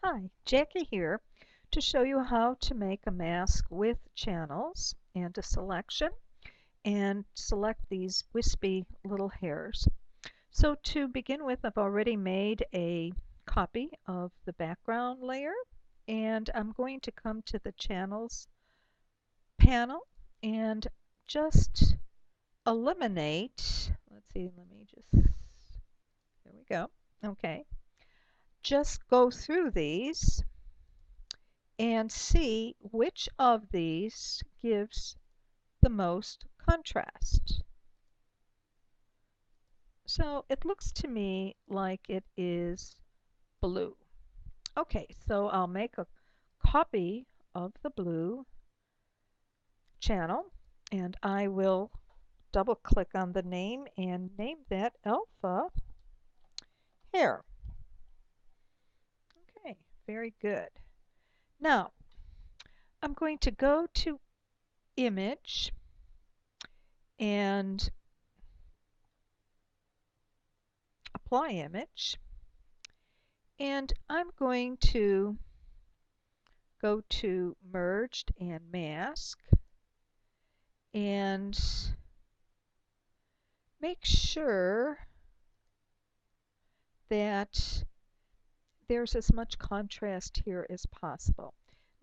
Hi, Jackie here to show you how to make a mask with channels and a selection and select these wispy little hairs. So to begin with, I've already made a copy of the background layer, and I'm going to come to the channels panel and just eliminate, let's see, let me just, there we go. Okay, just go through these and see which of these gives the most contrast. So it looks to me like it is blue. Okay, so I'll make a copy of the blue channel and I will double click on the name and name that Alpha Hair. Okay, very good. Now I'm going to go to Image and Apply Image, and I'm going to go to Merged and Mask and make sure that there's as much contrast here as possible.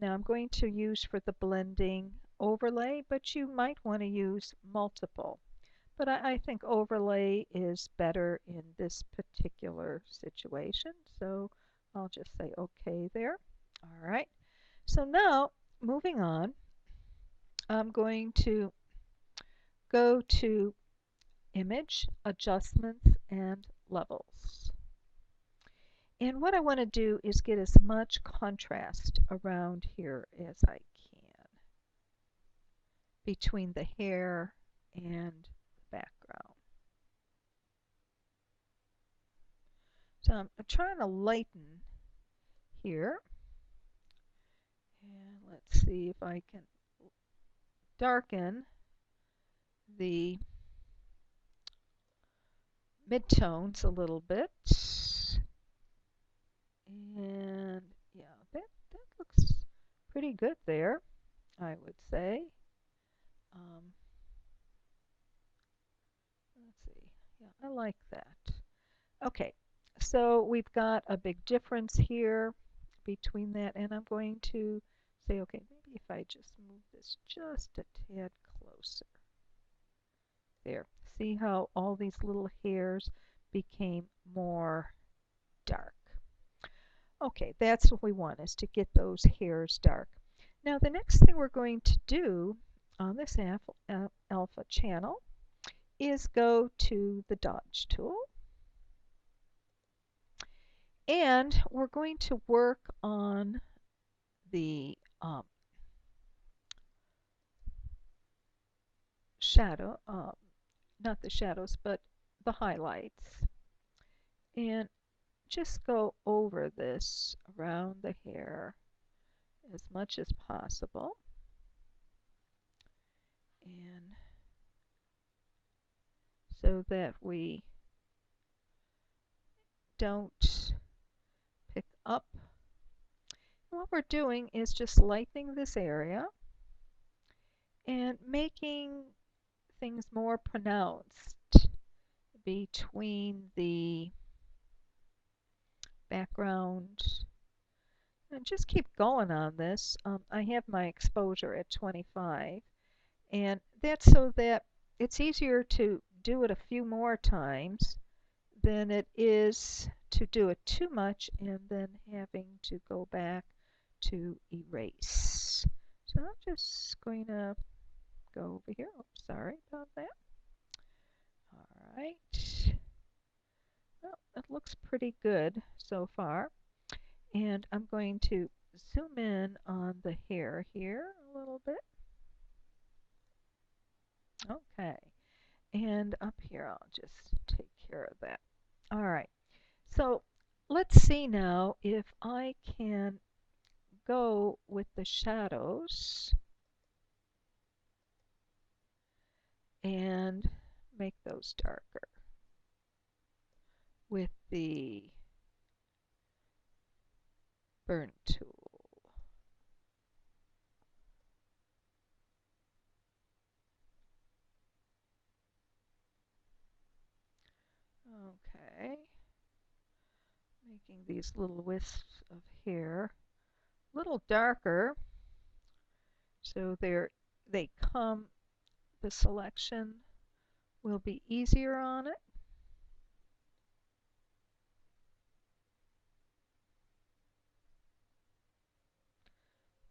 Now I'm going to use for the blending overlay, but you might want to use multiple. But I think overlay is better in this particular situation, so I'll just say OK there. All right. So now, moving on, I'm going to go to Image, Adjustments, and Levels. And what I want to do is get as much contrast around here as I can between the hair and the background. So I'm trying to lighten here. And let's see if I can darken the midtones a little bit. And yeah, that looks pretty good there, I would say. Let's see. Yeah, I like that. Okay, so we've got a big difference here between that, and I'm going to say, okay, maybe if I just move this just a tad closer. There. See how all these little hairs became more dark. Okay, that's what we want, is to get those hairs dark. Now the next thing we're going to do on this alpha channel is go to the dodge tool. And we're going to work on the shadow, not the shadows, but the highlights. And just go over this around the hair as much as possible. And so that we don't pick up. And what we're doing is just lightening this area and making things more pronounced between the background. And just keep going on this. I have my exposure at 25, and that's so that it's easier to do it a few more times than it is to do it too much and then having to go back to erase. So I'm just going to go over here. Oh, sorry about that. All right. Well, it looks pretty good so far. And I'm going to zoom in on the hair here a little bit. Okay. And up here, I'll just take care of that. All right. So let's see now if I can go with the shadows and make those darker with the burn tool. Okay, making these little wisps of hair a little darker so they come, the selection will be easier on it.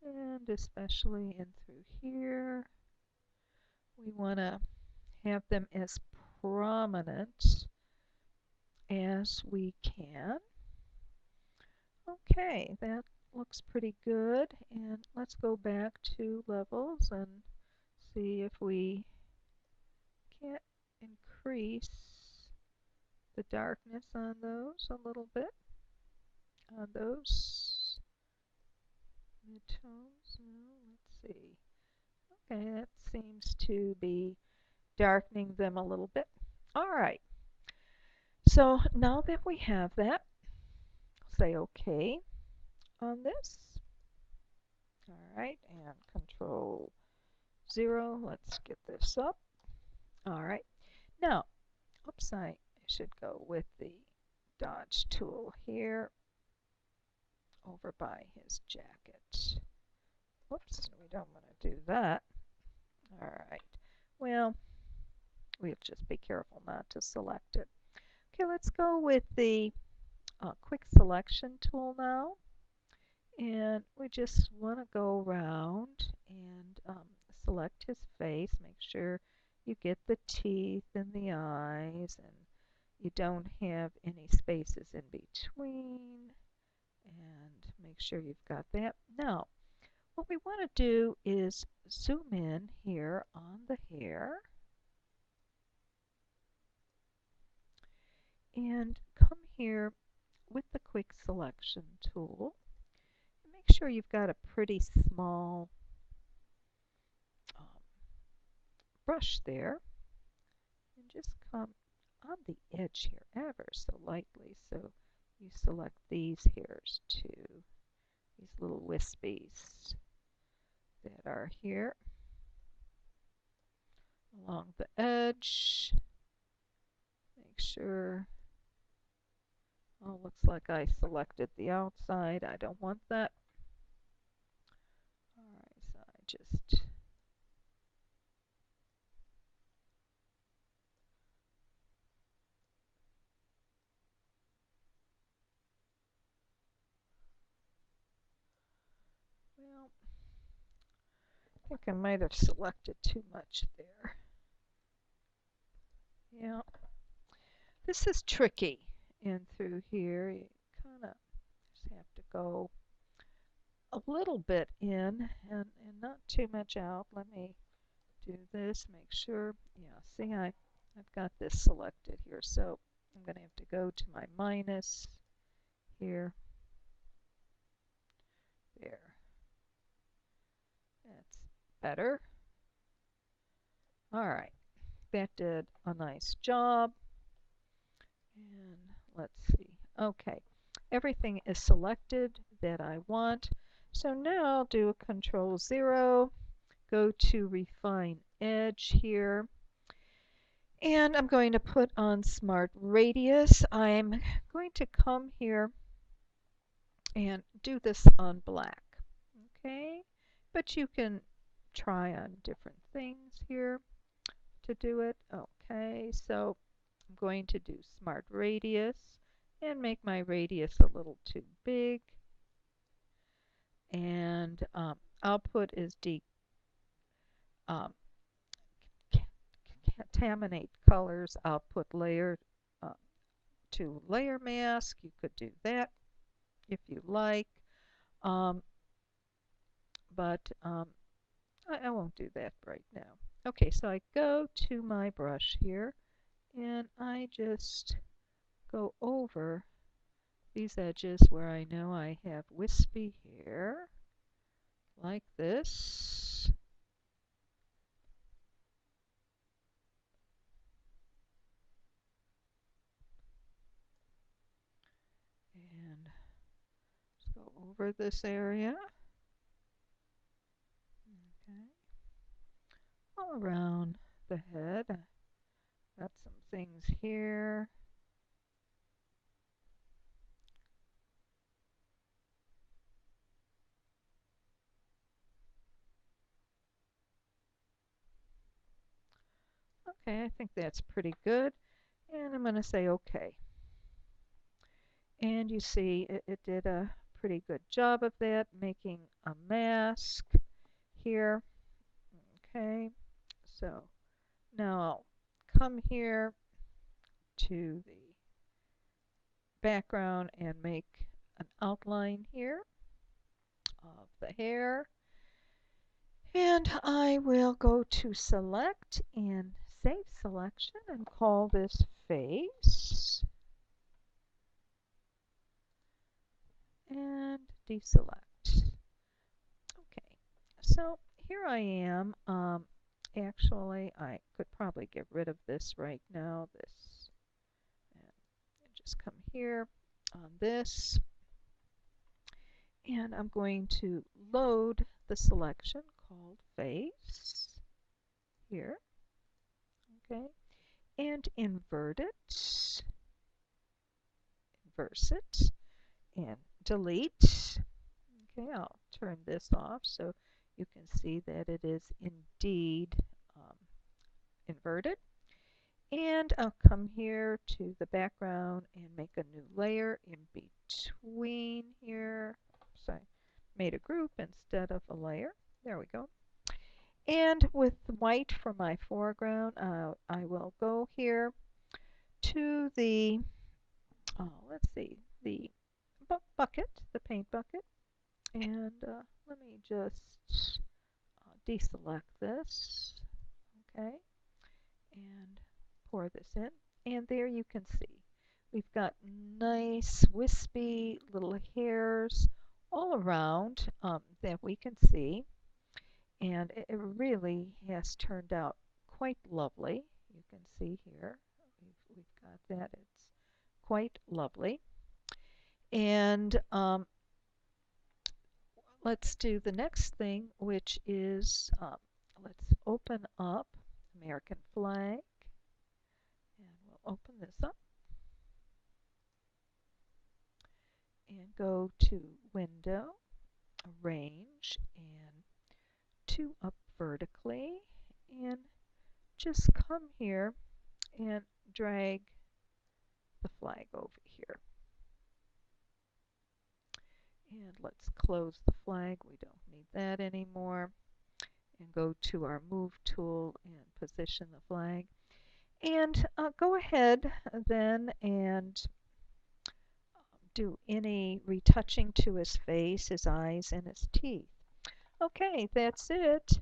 And especially in through here, we want to have them as prominent as we can. Okay, that looks pretty good. And let's go back to levels and see if we can't increase the darkness on those a little bit. On those midtones. Let's see. Okay, that seems to be darkening them a little bit. All right. So now that we have that, say OK on this. All right, and Control 0. Let's get this up. All right. Now, oops, I should go with the Dodge tool here over by his jacket. Whoops, we don't want to do that. All right. Well, we'll just be careful not to select it. Okay, let's go with the quick selection tool now. And we just want to go around and select his face. Make sure you get the teeth and the eyes and you don't have any spaces in between. And make sure you've got that. Now, what we want to do is zoom in here on the hair and come here with the quick selection tool. Make sure you've got a pretty small brush there and just come on the edge here ever so lightly. So you select these hairs too, these little wispies that are here along the edge. Make sure, oh, looks like I selected the outside. I don't want that. All right, so I just well, I think I might have selected too much there. Yeah, this is tricky. And through here, you kind of just have to go a little bit in and not too much out. Let me do this, make sure. Yeah, see, I've got this selected here. So I'm going to have to go to my minus here. There. That's better. All right. That did a nice job. And let's see. Okay. Everything is selected that I want. So now I'll do a Control 0. Go to Refine Edge here. And I'm going to put on Smart Radius. I'm going to come here and do this on black. Okay, but you can try on different things here to do it. Okay, so I'm going to do Smart Radius and make my radius a little too big. And output is contaminate colors. Output layer to layer mask. You could do that if you like. But I won't do that right now. Okay, so I go to my brush here and I just go over these edges where I know I have wispy hair like this. And let's go go over this area. Okay. All around the head. Got some things here. Okay, I think that's pretty good. And I'm going to say okay. And you see it did a pretty good job of that, making a mask here. Okay, so now I'll come here to the background and make an outline here of the hair. And I will go to select and save selection and call this face. And deselect. Okay, so here I am. Actually, I could probably get rid of this right now. This, and just come here on this. And I'm going to load the selection called face here. Okay, and invert it, inverse it, and delete. Okay, I'll turn this off so you can see that it is indeed inverted. And I'll come here to the background and make a new layer in between here. So I made a group instead of a layer. There we go. And with white for my foreground, I will go here to the, let's see, the bucket, the paint bucket. And let me just deselect this, okay, and pour this in. And there you can see we've got nice wispy little hairs all around that we can see. And it really has turned out quite lovely. You can see here, we've got that. It's quite lovely. And let's do the next thing, which is let's open up American flag. And we'll open this up and go to Window, Arrange, and two up vertically. And just come here and drag the flag over here. And let's close the flag. We don't need that anymore. And go to our Move tool and position the flag. And go ahead then and do any retouching to his face, his eyes, and his teeth. Okay, that's it.